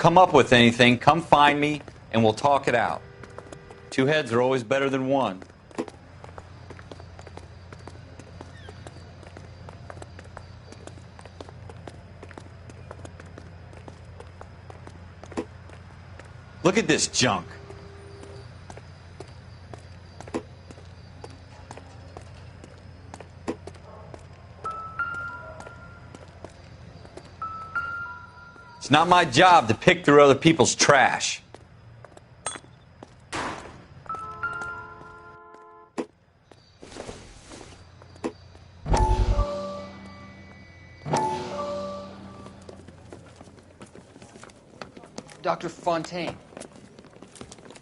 come up with anything, come find me and we'll talk it out. Two heads are always better than one. Look at this junk. It's not my job to pick through other people's trash. Dr. Fontaine,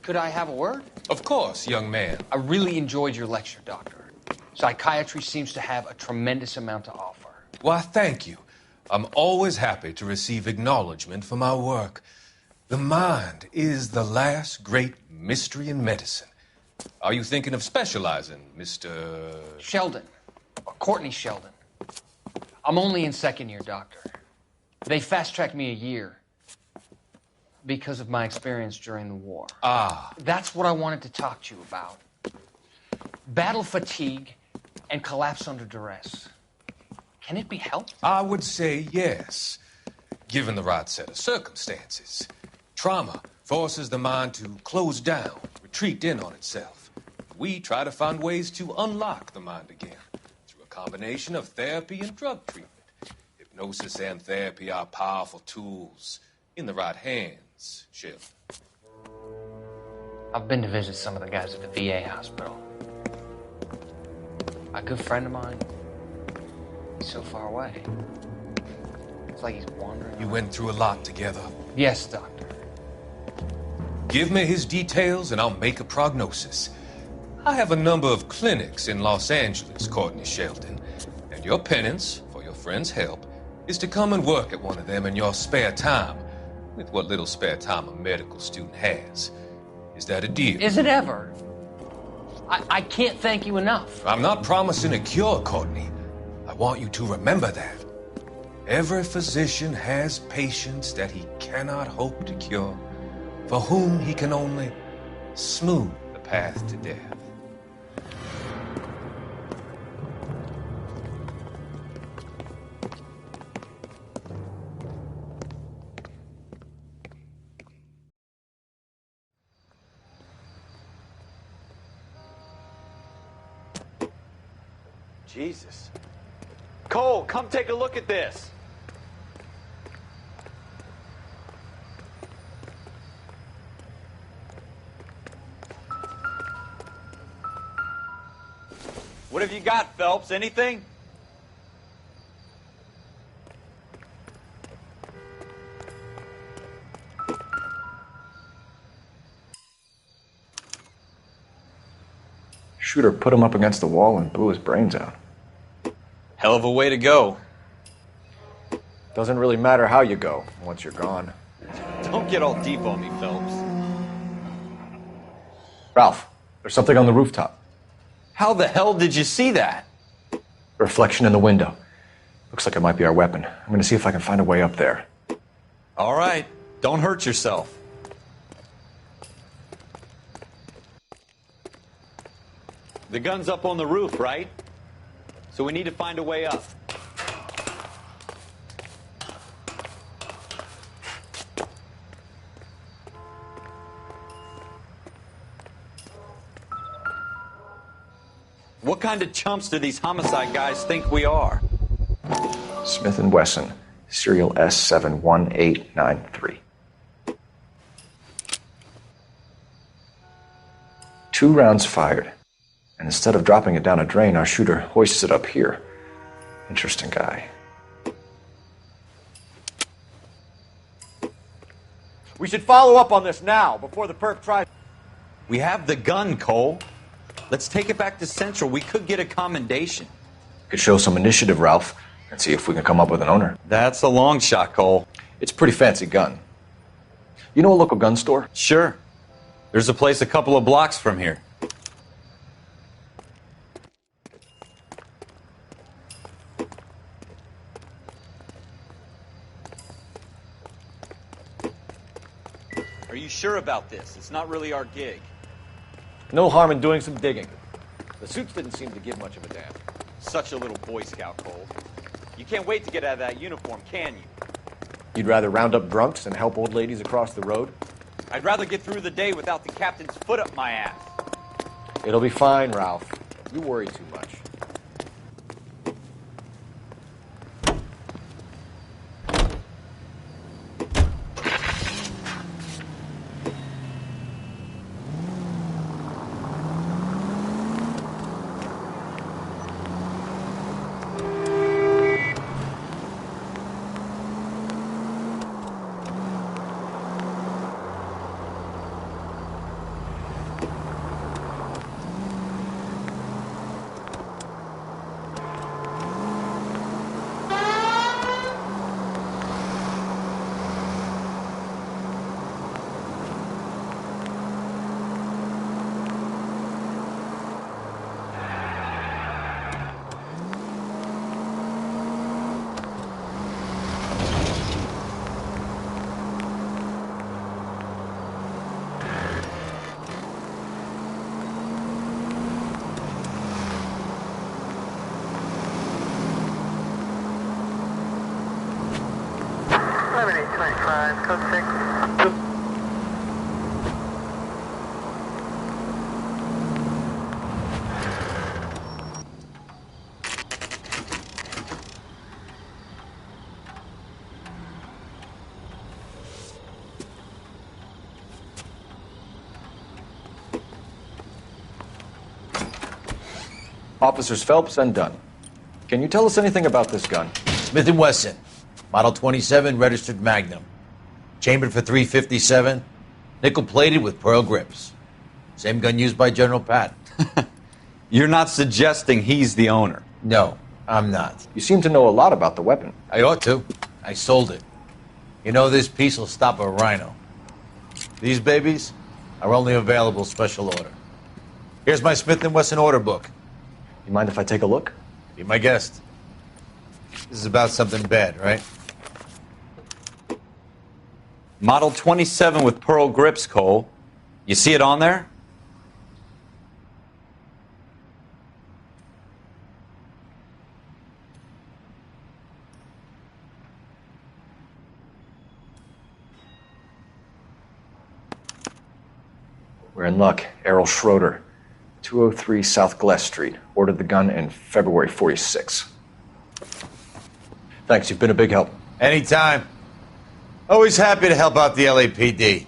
could I have a word? Of course, young man. I really enjoyed your lecture, Doctor. Psychiatry seems to have a tremendous amount to offer. Why, thank you. I'm always happy to receive acknowledgement for my work. The mind is the last great mystery in medicine. Are you thinking of specializing, Mr. Sheldon, or Courtney Sheldon. I'm only in second year, Doctor. They fast-tracked me a year because of my experience during the war. Ah. That's what I wanted to talk to you about. Battle fatigue and collapse under duress. Can it be helped? I would say yes, given the right set of circumstances. Trauma forces the mind to close down, retreat in on itself. We try to find ways to unlock the mind again through a combination of therapy and drug treatment. Hypnosis and therapy are powerful tools in the right hands, Sheldon. I've been to visit some of the guys at the VA hospital. A good friend of mine, he's so far away. It's like he's wandering. You went through a lot together. Yes, Doctor. Give me his details and I'll make a prognosis. I have a number of clinics in Los Angeles, Courtney Sheldon, and your penance, for your friend's help, is to come and work at one of them in your spare time, with what little spare time a medical student has. Is that a deal? Is it ever? I can't thank you enough. I'm not promising a cure, Courtney. I want you to remember that. Every physician has patients that he cannot hope to cure, for whom he can only smooth the path to death. Jesus. Cole, come take a look at this. What have you got, Phelps? Anything? Shooter put him up against the wall and blew his brains out. Hell of a way to go. Doesn't really matter how you go once you're gone. Don't get all deep on me, Phelps. Ralph, there's something on the rooftop. How the hell did you see that? A reflection in the window. Looks like it might be our weapon. I'm gonna see if I can find a way up there. All right. Don't hurt yourself. The gun's up on the roof, right? So we need to find a way up. What kind of chumps do these homicide guys think we are? Smith & Wesson, serial S71893. 2 rounds fired. And instead of dropping it down a drain, our shooter hoists it up here. Interesting guy. We should follow up on this now, before the perp tries. We have the gun, Cole. Let's take it back to Central. We could get a commendation. Could show some initiative, Ralph, and see if we can come up with an owner. That's a long shot, Cole. It's a pretty fancy gun. You know a local gun store? Sure. There's a place a couple of blocks from here. Are you sure about this? It's not really our gig. No harm in doing some digging. The suits didn't seem to give much of a damn. Such a little Boy Scout, Cole. You can't wait to get out of that uniform, can you? You'd rather round up drunks and help old ladies across the road? I'd rather get through the day without the captain's foot up my ass. It'll be fine, Ralph. You worry too much. Officers Phelps and Dunn. Can you tell us anything about this gun? Smith & Wesson, Model 27, registered Magnum. Chambered for .357, nickel-plated with pearl grips. Same gun used by General Patton. You're not suggesting he's the owner? No, I'm not. You seem to know a lot about the weapon. I ought to. I sold it. You know, this piece will stop a rhino. These babies are only available special order. Here's my Smith & Wesson order book. You mind if I take a look? Be my guest. This is about something bad, right? Model 27 with pearl grips, Cole. You see it on there? We're in luck. Errol Schroeder, 203 South Glass Street. Ordered the gun in February '46. Thanks, you've been a big help. Anytime. Always happy to help out the LAPD.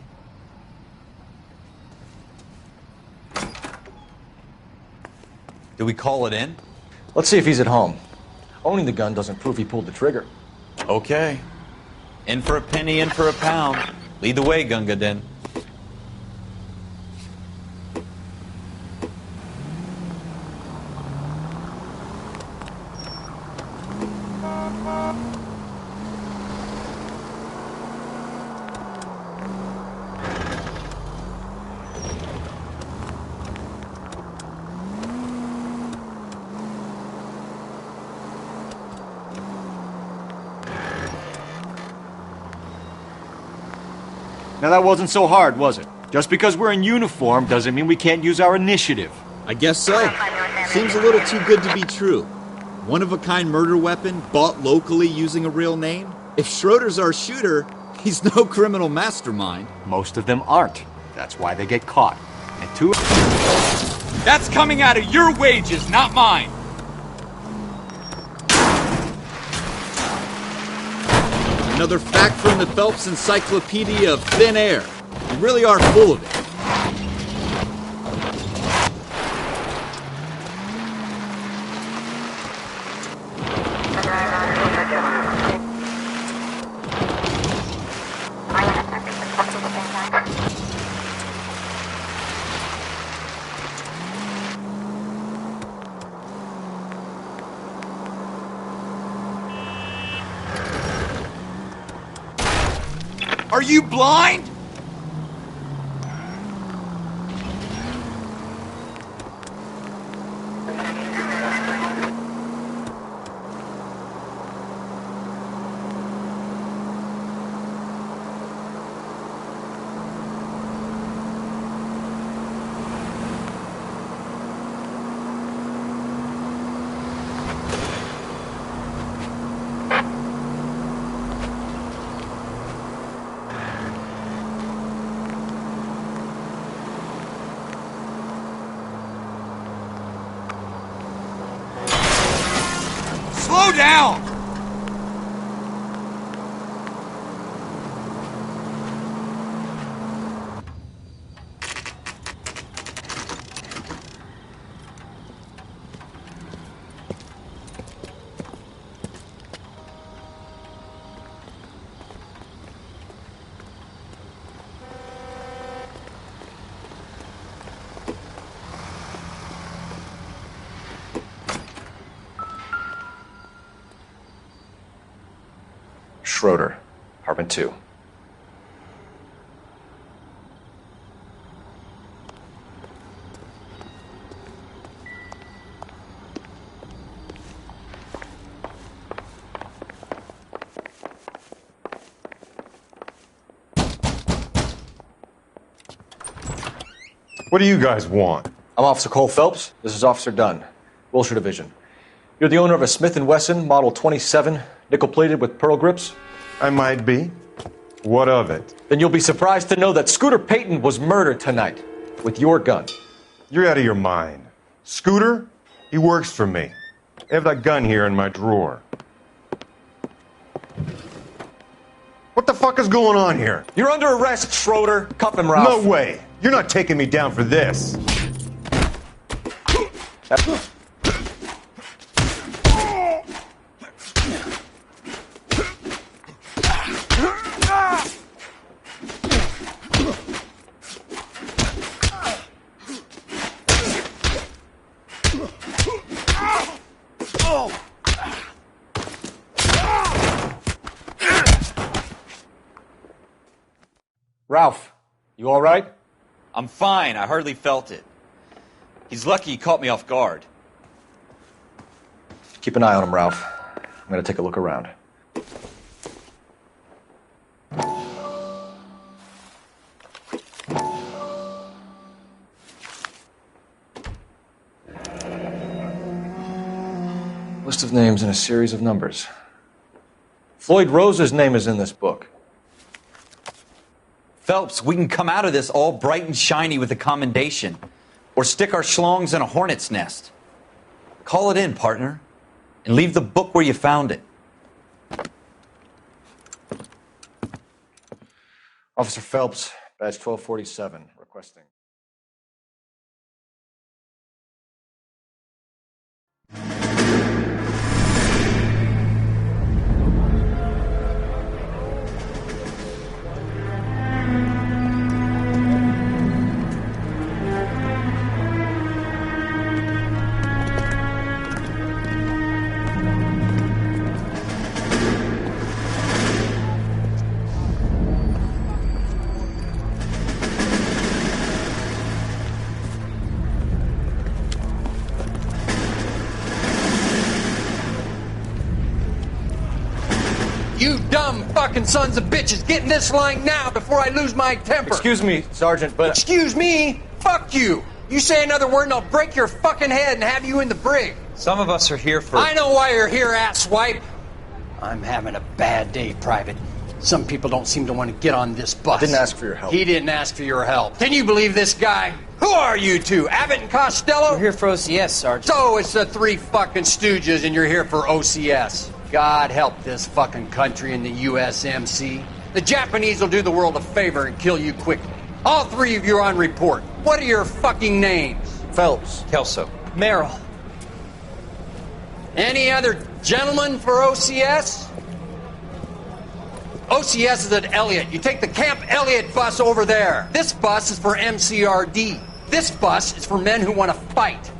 Do we call it in? Let's see if he's at home. Owning the gun doesn't prove he pulled the trigger. Okay. In for a penny, in for a pound. Lead the way, Gunga Din. Now that wasn't so hard, was it? Just because we're in uniform doesn't mean we can't use our initiative. I guess so. Seems a little too good to be true. One-of-a-kind murder weapon bought locally using a real name? If Schroeder's our shooter, he's no criminal mastermind. Most of them aren't. That's why they get caught. And two... That's coming out of your wages, not mine! Another fact from the Phelps Encyclopedia of Thin Air. You really are full of it. Are you blind? slow down! Schroeder, apartment 2. What do you guys want? I'm Officer Cole Phelps. This is Officer Dunn, Wilshire Division. You're the owner of a Smith & Wesson Model 27, nickel-plated with pearl grips? I might be. What of it? Then you'll be surprised to know that Scooter Payton was murdered tonight with your gun. You're out of your mind. Scooter? He works for me. I have that gun here in my drawer. What the fuck is going on here? You're under arrest, Schroeder. Cuff him, Ralph. No way. You're not taking me down for this. Ralph, you all right? I'm fine. I hardly felt it. He's lucky he caught me off guard. Keep an eye on him, Ralph. I'm going to take a look around. List of names and a series of numbers. Floyd Rose's name is in this book. Phelps, we can come out of this all bright and shiny with a commendation. Or stick our schlongs in a hornet's nest. Call it in, partner. And leave the book where you found it. Officer Phelps, badge 1247, requesting. You dumb fucking sons of bitches, get in this line now before I lose my temper. Excuse me, Sergeant, but... Excuse me? Fuck you. You say another word and I'll break your fucking head and have you in the brig. Some of us are here for... I know why you're here, asswipe. I'm having a bad day, Private. Some people don't seem to want to get on this bus. Didn't ask for your help. He didn't ask for your help. Can you believe this guy? Who are you two? Abbott and Costello? We're here for OCS, Sergeant. So it's the three fucking stooges and you're here for OCS. God help this fucking country and the USMC. The Japanese will do the world a favor and kill you quickly. All three of you are on report. What are your fucking names? Phelps. Kelso. Merrill. Any other gentlemen for OCS? OCS is at Elliott. You take the Camp Elliott bus over there. This bus is for MCRD. This bus is for men who want to fight.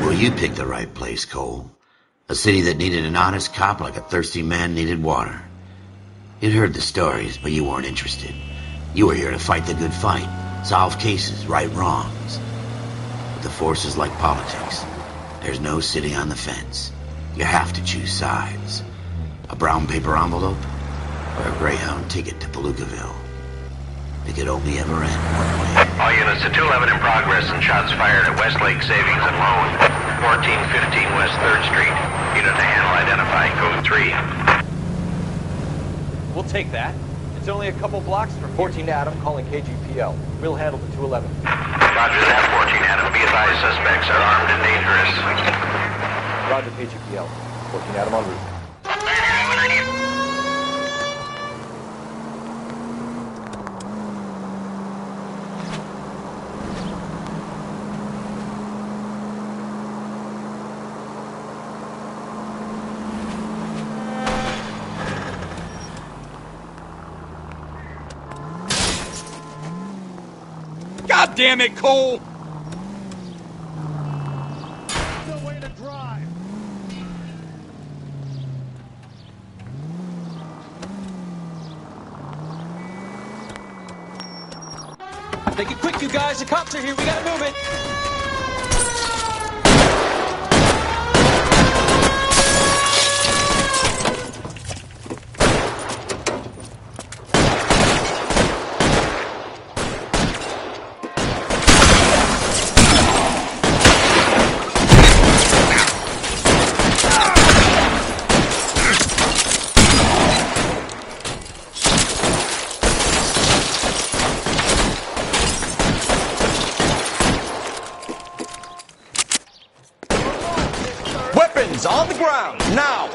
Well, you picked the right place, Cole. A city that needed an honest cop like a thirsty man needed water. You'd heard the stories, but you weren't interested. You were here to fight the good fight, solve cases, right wrongs. But the force is like politics. There's no sitting on the fence. You have to choose sides. A brown paper envelope or a Greyhound ticket to Palookaville. It could only ever end one way. All units to 211 in progress and shots fired at Westlake Savings and Loan, 1415 West 3rd Street. Unit to handle identified, code 3. We'll take that. It's only a couple blocks from 14 Adam calling KGPL. We'll handle the 211. Roger that, 14 Adam. Be advised, suspects are armed and dangerous. Roger, KGPL. 14 Adam en route. God damn it, Cole! No way to drive. Make it quick, you guys. The cops are here. We gotta move it. Weapons on the ground, now!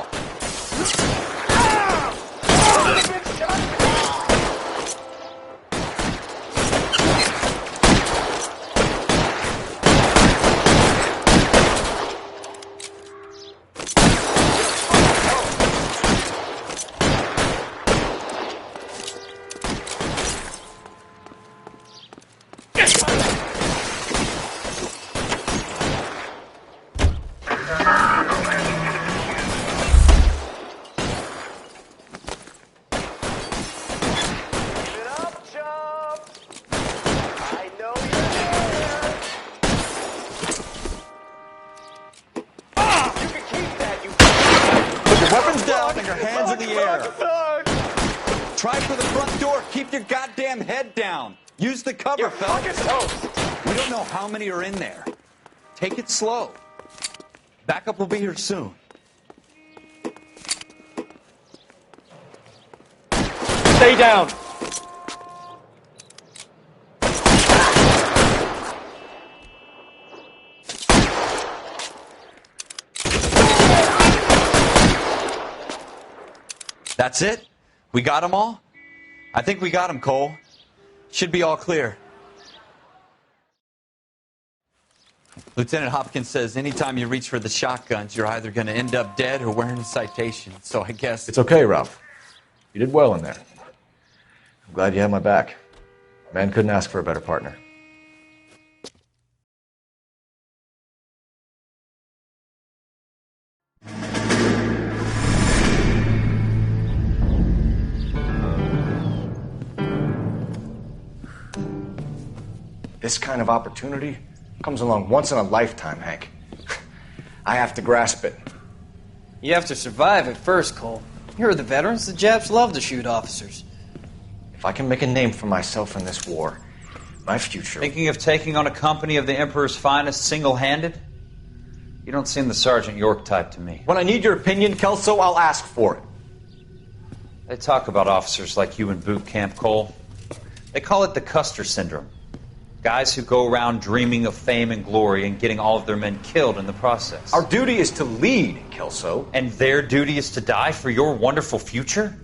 Weapons down and your hands in the air. Try for the front door. Keep your goddamn head down. Use the cover, Phelps. We don't know how many are in there. Take it slow. Backup will be here soon. Stay down. That's it? We got them all? I think we got them, Cole. Should be all clear. Lieutenant Hopkins says anytime you reach for the shotguns, you're either going to end up dead or wearing a citation. So I guess... It's okay, Ralph. You did well in there. I'm glad you had my back. Man couldn't ask for a better partner. This kind of opportunity comes along once in a lifetime, Hank. I have to grasp it. You have to survive it first, Cole. Here are the veterans. The Japs love to shoot officers. If I can make a name for myself in this war, my future... Thinking of taking on a company of the Emperor's finest single-handed? You don't seem the Sergeant York type to me. When I need your opinion, Kelso, I'll ask for it. They talk about officers like you in boot camp, Cole. They call it the Custer syndrome. Guys who go around dreaming of fame and glory and getting all of their men killed in the process. Our duty is to lead, Kelso. And their duty is to die for your wonderful future?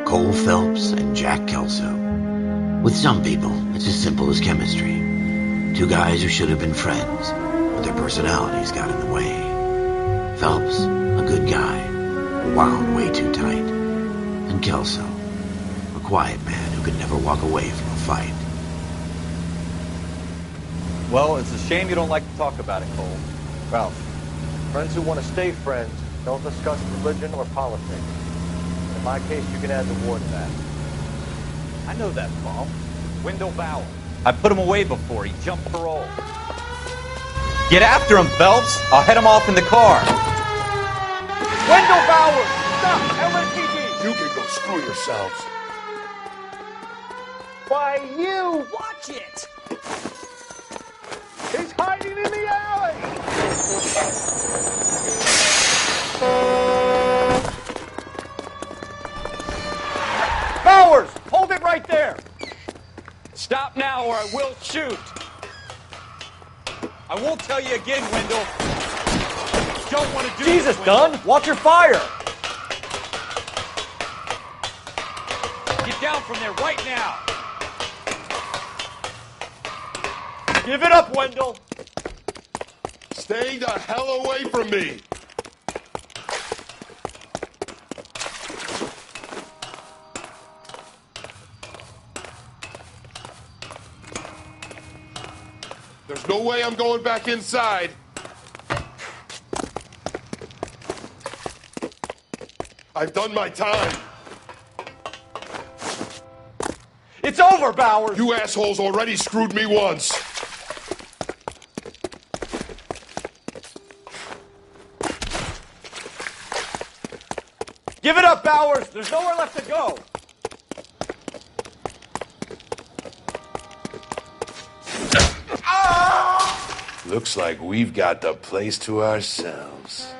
Cole Phelps and Jack Kelso. With some people, it's as simple as chemistry. Two guys who should have been friends, but their personalities got in the way. Phelps, a good guy, wound way too tight. And Kelso, a quiet man who could never walk away from a fight. Well, it's a shame you don't like to talk about it, Cole. Ralph, friends who want to stay friends don't discuss religion or politics. In my case, you can add the war to that. I know that bum. Wendell Bauer. I put him away before. He jumped parole. Get after him, Phelps. I'll head him off in the car. Wendell Bauer! Stop! LAPD! You can go screw yourselves. Why, you! Watch it! He's hiding in the alley! Bowers! Hold it right there! Stop now or I will shoot. I won't tell you again, Wendell. Don't want to do Jesus, this, Dunn! Watch your fire! Get down from there right now. Give it up, Wendell! Stay the hell away from me! There's no way I'm going back inside. I've done my time. It's over, Bowers! You assholes already screwed me once. Give it up, Bowers! There's nowhere left to go! Looks like we've got the place to ourselves.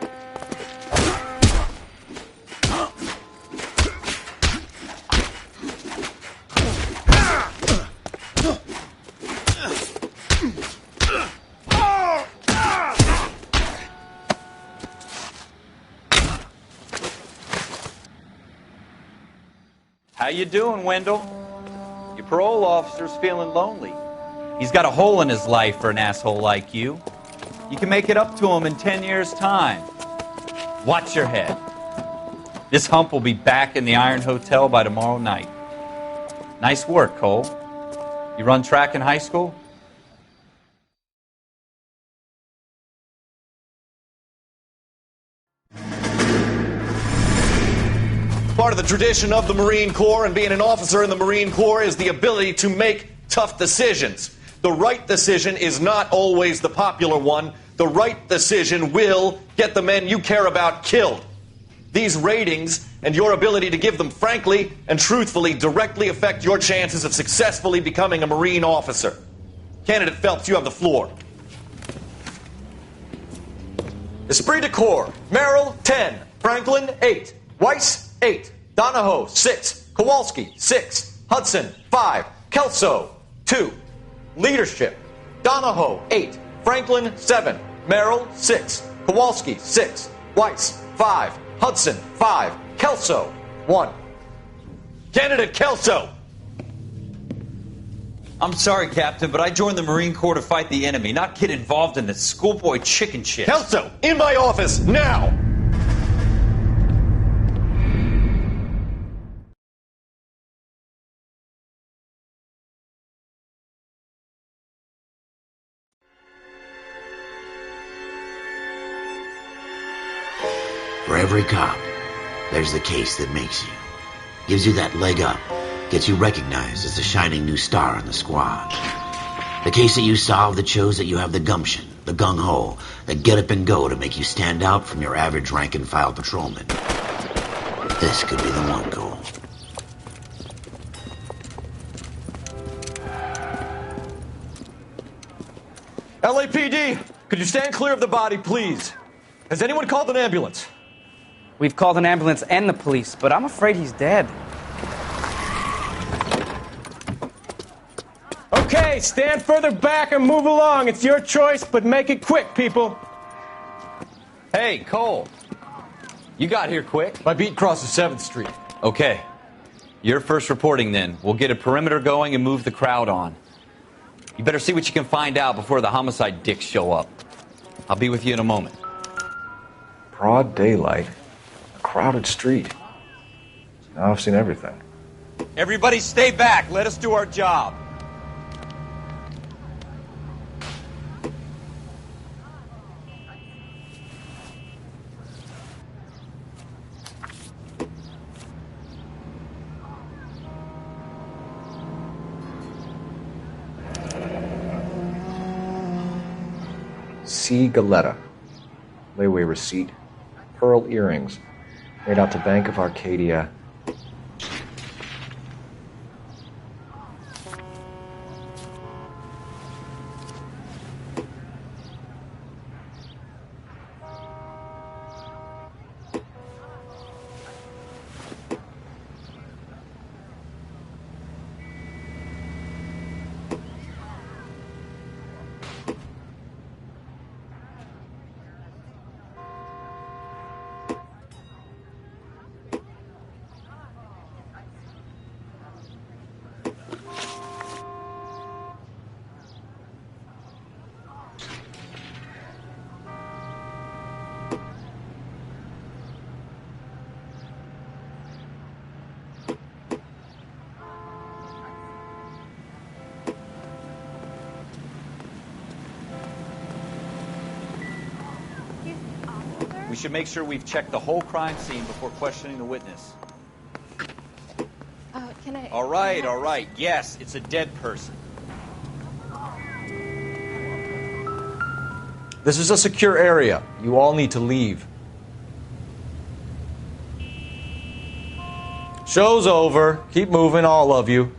How you doing, Wendell? Your parole officer's feeling lonely. He's got a hole in his life for an asshole like you. You can make it up to him in 10 years' time. Watch your head. This hump will be back in the Iron Hotel by tomorrow night. Nice work, Cole. You run track in high school? Part of the tradition of the Marine Corps and being an officer in the Marine Corps is the ability to make tough decisions. The right decision is not always the popular one. The right decision will get the men you care about killed. These ratings and your ability to give them frankly and truthfully directly affect your chances of successfully becoming a Marine officer. Candidate Phelps, you have the floor. Esprit de Corps, Merrill, 10. Franklin, 8. Weiss, 8. Donahoe, 6. Kowalski, 6. Hudson, 5. Kelso, 2. Leadership, Donahoe, 8. Franklin, 7. Merrill, 6. Kowalski, 6. Weiss, 5. Hudson, 5. Kelso, 1. Candidate Kelso. I'm sorry, Captain, but I joined the Marine Corps to fight the enemy, not get involved in this schoolboy chicken shit. Kelso, in my office, now! For every cop, there's the case that makes you. Gives you that leg up. Gets you recognized as the shining new star in the squad. The case that you solve that shows that you have the gumption, the gung-ho, the get up and go to make you stand out from your average rank-and-file patrolman. This could be the one, Cole. LAPD, could you stand clear of the body, please? Has anyone called an ambulance? We've called an ambulance and the police, but I'm afraid he's dead. Okay, stand further back and move along. It's your choice, but make it quick, people. Hey, Cole. You got here quick. My beat crosses 7th Street. Okay. You're first reporting then. We'll get a perimeter going and move the crowd on. You better see what you can find out before the homicide dicks show up. I'll be with you in a moment. Broad daylight. A crowded street. Now I've seen everything. Everybody stay back. Let us do our job. C. Galetta. Layaway receipt. Pearl earrings. Made out to Bank of Arcadia. We should make sure we've checked the whole crime scene before questioning the witness. Can I... All right. Yes, it's a dead person. This is a secure area. You all need to leave. Show's over. Keep moving, all of you.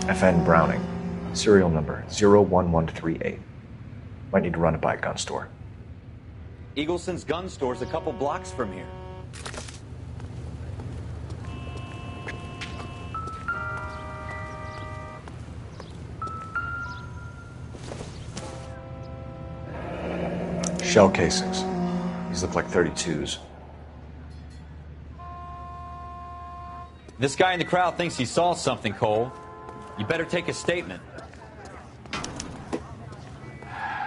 FN Browning, serial number 01138. Might need to run it by a gun store. Eagleson's gun store's a couple blocks from here. Shell casings. These look like 32s. This guy in the crowd thinks he saw something, Cole. You better take a statement.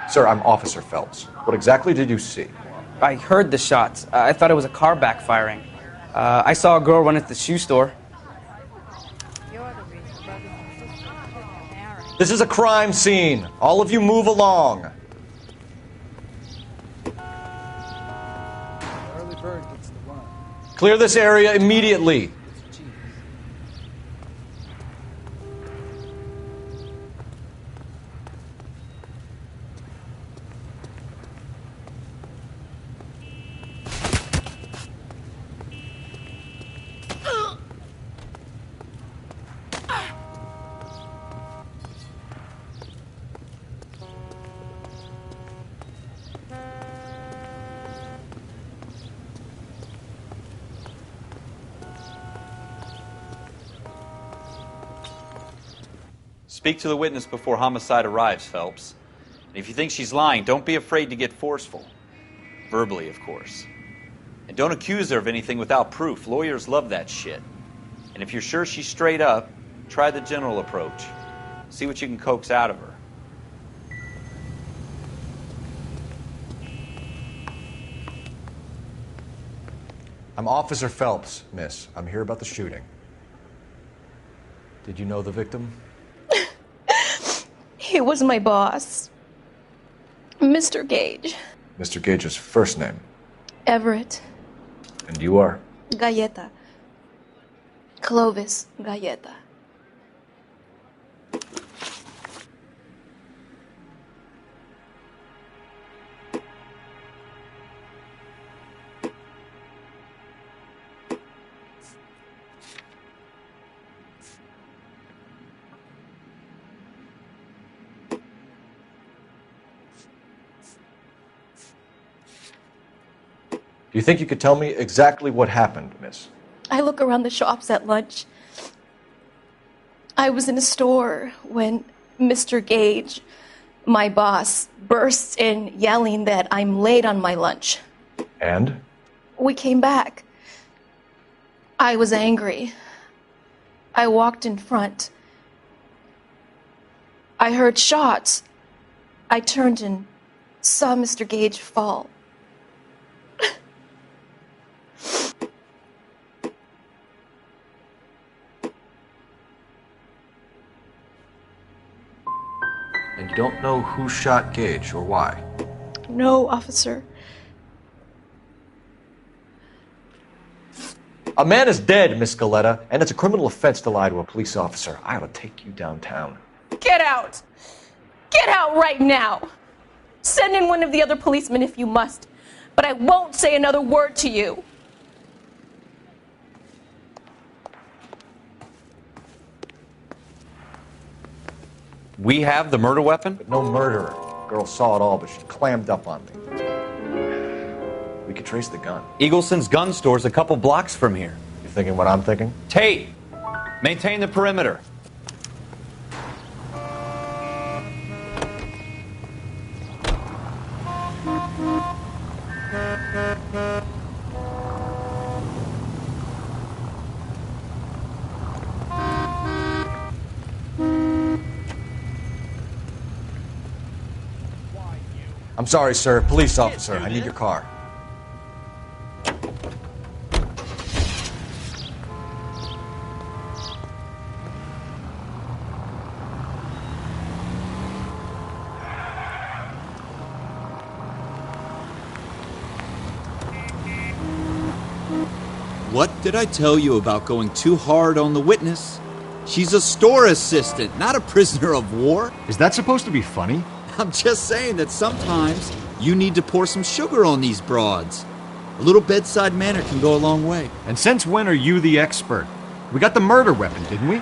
Sir, I'm Officer Phelps. What exactly did you see? I heard the shots. I thought it was a car backfiring. I saw a girl run into the shoe store. This is a crime scene. All of you move along. Clear this area immediately. Speak to the witness before homicide arrives, Phelps. And if you think she's lying, don't be afraid to get forceful. Verbally, of course. And don't accuse her of anything without proof. Lawyers love that shit. And if you're sure she's straight up, try the general approach. See what you can coax out of her. I'm Officer Phelps, miss. I'm here about the shooting. Did you know the victim? He was my boss, Mr. Gage. Mr. Gage's first name. Everett. And you are? Galleta. Clovis Galleta. Do you think you could tell me exactly what happened, miss? I look around the shops at lunch. I was in a store when Mr. Gage, my boss, bursts in yelling that I'm late on my lunch. And? We came back. I was angry. I walked in front. I heard shots. I turned and saw Mr. Gage fall. don't know who shot Gage or why? No, officer. A man is dead, Miss Galetta, and it's a criminal offense to lie to a police officer. I ought to take you downtown. Get out! Get out right now! Send in one of the other policemen if you must, but I won't say another word to you. We have the murder weapon? But no murderer. Girl saw it all, but she clammed up on me. We could trace the gun. Eagleson's gun store's a couple blocks from here. You thinking what I'm thinking? Tate, maintain the perimeter. I'm sorry, sir. Police officer. I need your car. What did I tell you about going too hard on the witness? She's a store assistant, not a prisoner of war. Is that supposed to be funny? I'm just saying that sometimes you need to pour some sugar on these broads. A little bedside manner can go a long way. And since when are you the expert? We got the murder weapon, didn't we?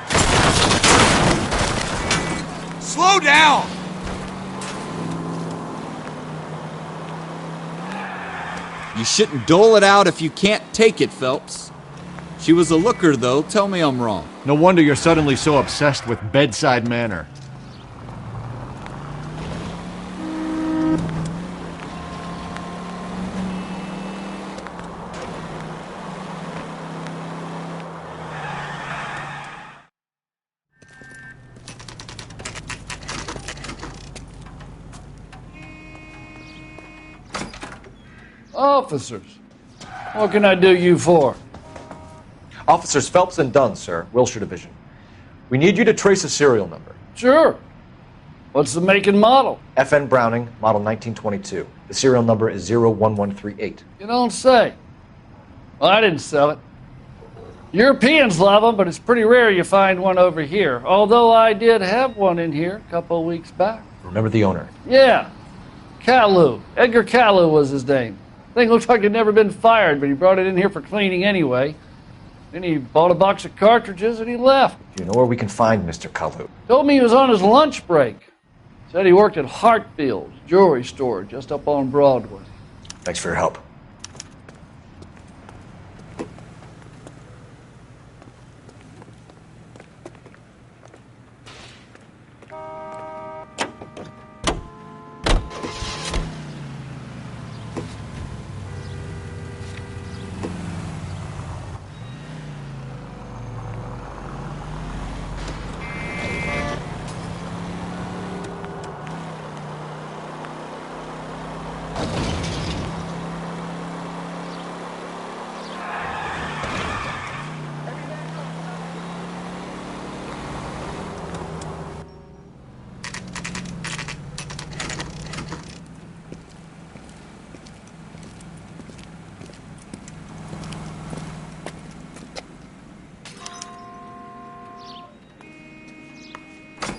Slow down! You shouldn't dole it out if you can't take it, Phelps. She was a looker, though. Tell me I'm wrong. No wonder you're suddenly so obsessed with bedside manner. Officers, what can I do you for? Officers Phelps and Dunn, sir, Wilshire Division. We need you to trace a serial number. Sure. What's the make and model? FN Browning, model 1922. The serial number is 01138. You don't say. Well, I didn't sell it. Europeans love them, but it's pretty rare you find one over here. Although I did have one in here a couple of weeks back. Remember the owner? Yeah. Caillou. Edgar Caillou was his name. Thing looks like he'd never been fired, but he brought it in here for cleaning anyway. Then he bought a box of cartridges and he left. Do you know where we can find Mr. Kalu? Told me he was on his lunch break. Said he worked at Hartfield's jewelry store just up on Broadway. Thanks for your help.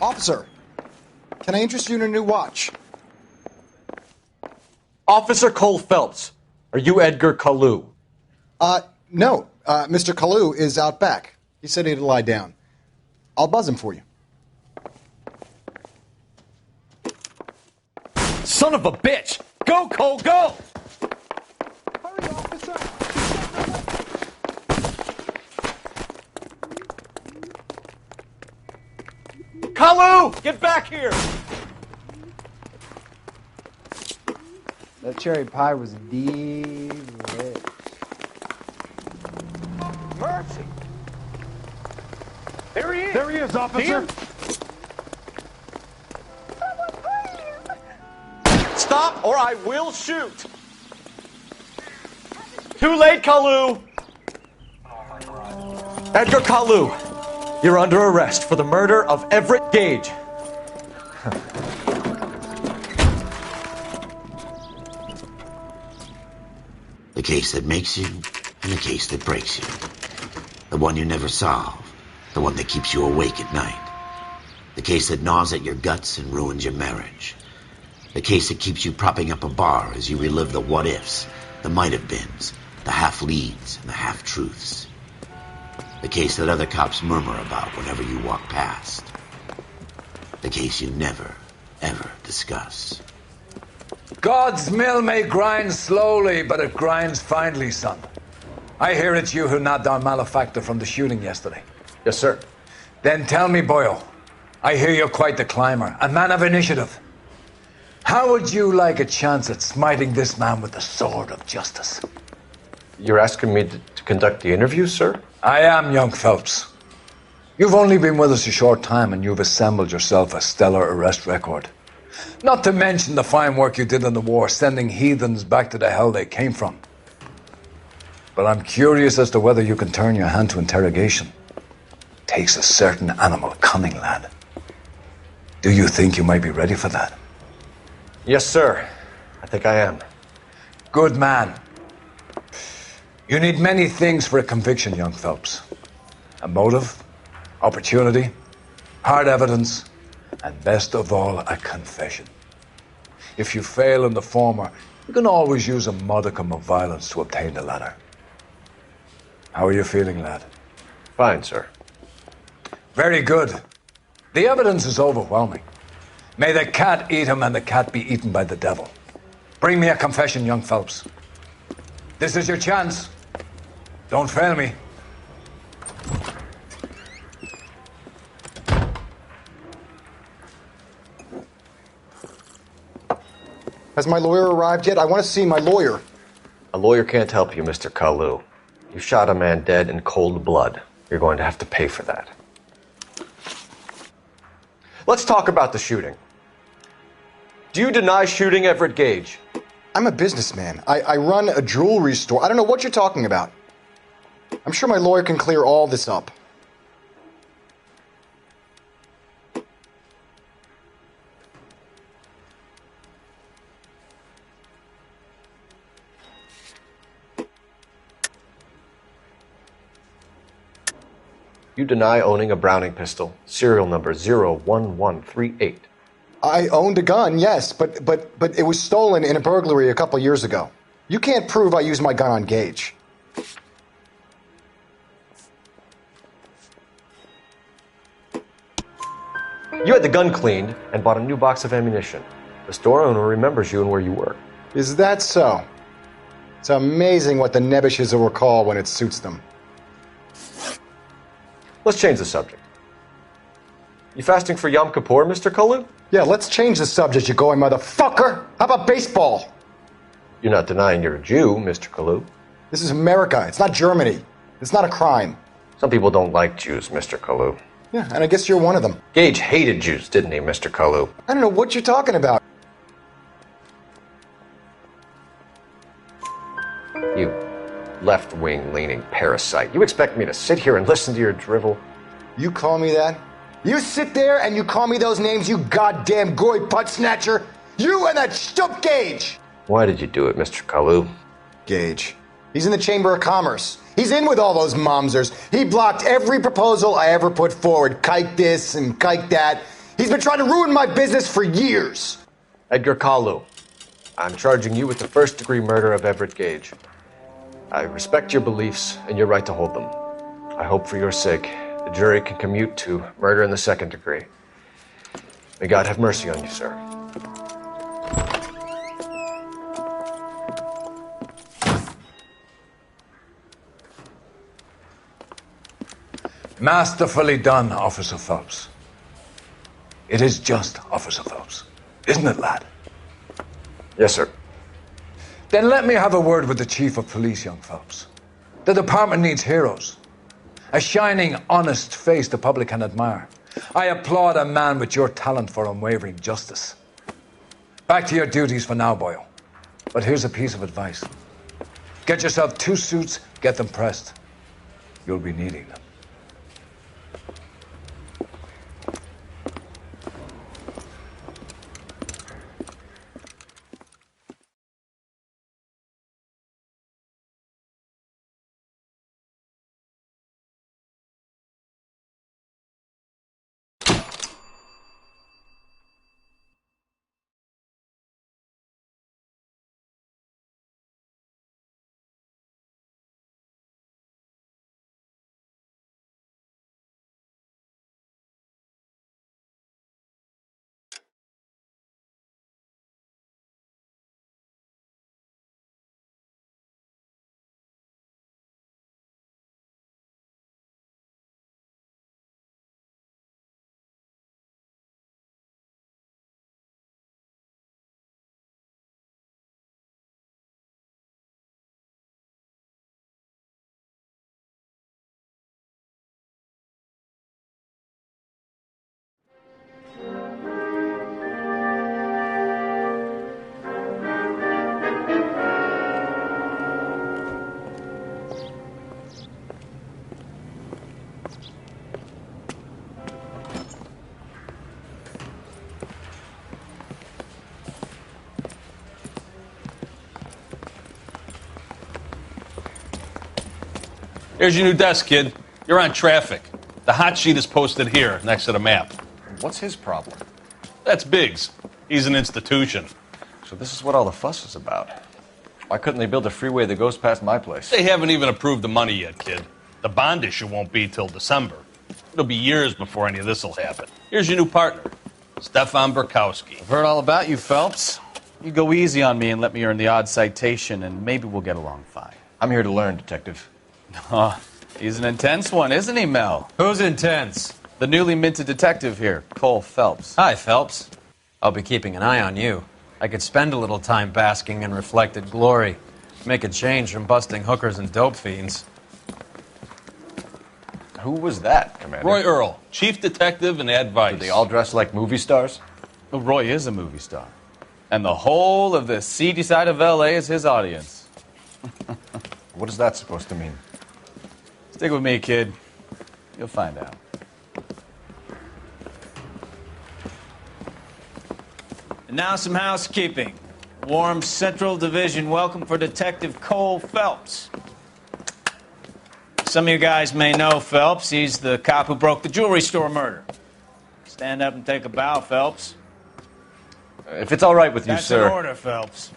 Officer, can I interest you in a new watch? Officer Cole Phelps, are you Edgar Kalu? No. Mr. Kalu is out back. He said he'd lie down. I'll buzz him for you. Son of a bitch! Go, Cole, go! Hurry, officer! Kalu! Get back here! That cherry pie was delish. Mercy! There he is! There he is, officer! Stop or I will shoot! Too late, Kalu! Edgar Kalu, you're under arrest for the murder of Everett Gage. case that makes you and the case that breaks you. The one you never solve. The one that keeps you awake at night. The case that gnaws at your guts and ruins your marriage. The case that keeps you propping up a bar as you relive the what-ifs, the might-have-beens, the half-leads, and the half-truths. The case that other cops murmur about whenever you walk past. The case you never, ever discuss. God's mill may grind slowly, but it grinds finely, son. I hear it's you who nabbed our malefactor from the shooting yesterday. Yes, sir. Then tell me, Boyle, I hear you're quite the climber, a man of initiative. How would you like a chance at smiting this man with the sword of justice? You're asking me to conduct the interview, sir? I am, young Phelps. You've only been with us a short time and you've assembled yourself a stellar arrest record. Not to mention the fine work you did in the war, sending heathens back to the hell they came from. But I'm curious as to whether you can turn your hand to interrogation. Takes a certain animal cunning, lad. Do you think you might be ready for that? Yes, sir. I think I am. Good man. You need many things for a conviction, young Phelps. A motive, opportunity, hard evidence, and best of all, a confession. If you fail in the former, you can always use a modicum of violence to obtain the latter. How are you feeling, lad? Fine, sir. Very good. The evidence is overwhelming. May the cat eat him and the cat be eaten by the devil. Bring me a confession, young Phelps. This is your chance. Don't fail me. Has my lawyer arrived yet? I want to see my lawyer. A lawyer can't help you, Mr. Kalu. You shot a man dead in cold blood. You're going to have to pay for that. Let's talk about the shooting. Do you deny shooting Everett Gage? I'm a businessman. I run a jewelry store. I don't know what you're talking about. I'm sure my lawyer can clear all this up. You deny owning a Browning pistol, serial number 01138. I owned a gun, yes, but it was stolen in a burglary a couple years ago. You can't prove I used my gun on Gage. You had the gun cleaned and bought a new box of ammunition. The store owner remembers you and where you were. Is that so? It's amazing what the Nebbishes will recall when it suits them. Let's change the subject. You fasting for Yom Kippur, Mr. Kalu? Yeah, let's change the subject, you going motherfucker. How about baseball? You're not denying you're a Jew, Mr. Kalu. This is America. It's not Germany. It's not a crime. Some people don't like Jews, Mr. Kalu. Yeah, and I guess you're one of them. Gage hated Jews, didn't he, Mr. Kalu? I don't know what you're talking about. You left-wing leaning parasite. You expect me to sit here and listen to your drivel? You call me that? You sit there and you call me those names, you goddamn goy butt snatcher? You and that stup Gage! Why did you do it, Mr. Kalu? Gage. He's in the Chamber of Commerce. He's in with all those momsers. He blocked every proposal I ever put forward. Kike this and kike that. He's been trying to ruin my business for years. Edgar Kalu, I'm charging you with the first-degree murder of Everett Gage. I respect your beliefs and your right to hold them. I hope for your sake the jury can commute to murder in the second degree. May God have mercy on you, sir. Masterfully done, Officer Phelps. It is just, Officer Phelps. Isn't it, lad? Yes, sir. Then let me have a word with the Chief of Police, young Phelps. The department needs heroes. A shining, honest face the public can admire. I applaud a man with your talent for unwavering justice. Back to your duties for now, Boyle. But here's a piece of advice. Get yourself 2 suits, get them pressed. You'll be needing them. Here's your new desk, kid. You're on traffic. The hot sheet is posted here, next to the map. What's his problem? That's Biggs. He's an institution. So this is what all the fuss is about. Why couldn't they build a freeway that goes past my place? They haven't even approved the money yet, kid. The bond issue won't be till December. It'll be years before any of this will happen. Here's your new partner, Stefan Burkowski. I've heard all about you, Phelps. You go easy on me and let me earn the odd citation, and maybe we'll get along fine. I'm here to learn, Detective. Oh, he's an intense one, isn't he, Mel? Who's intense? The newly minted detective here, Cole Phelps. Hi, Phelps. I'll be keeping an eye on you. I could spend a little time basking in reflected glory. Make a change from busting hookers and dope fiends. Who was that, Commander? Roy Earl, chief detective and advice. Do they all dress like movie stars? Well, Roy is a movie star. And the whole of the seedy side of L.A. is his audience. What is that supposed to mean? Stick with me, kid. You'll find out. And now some housekeeping. Warm Central Division welcome for Detective Cole Phelps. Some of you guys may know Phelps. He's the cop who broke the jewelry store murder. Stand up and take a bow, Phelps. If it's all right with you, That's sir. an order, Phelps.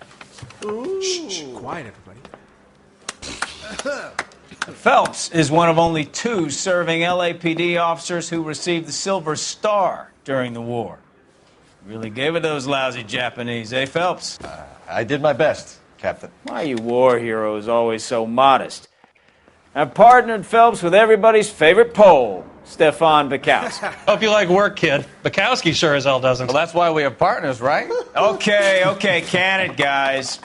Shh, quiet, everybody. Phelps is one of only 2 serving LAPD officers who received the Silver Star during the war. Really gave it those lousy Japanese, eh, Phelps? I did my best, Captain. Why are you war heroes always so modest? I've partnered Phelps with everybody's favorite Pole, Stefan Bukowski. Hope you like work, kid. Bukowski sure as hell doesn't. Well, that's why we have partners, right? Okay, can it, guys.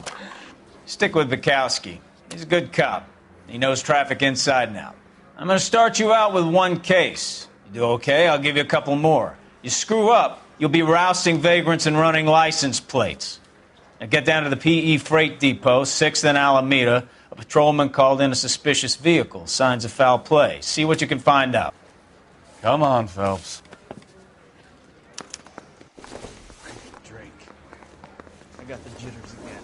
Stick with Bukowski. He's a good cop. He knows traffic inside and out. I'm going to start you out with 1 case. You do okay, I'll give you a couple more. You screw up, you'll be rousting vagrants and running license plates. Now get down to the PE Freight Depot, 6th and Alameda. A patrolman called in a suspicious vehicle. Signs of foul play. See what you can find out. Come on, Phelps. Drink. I got the jitters again.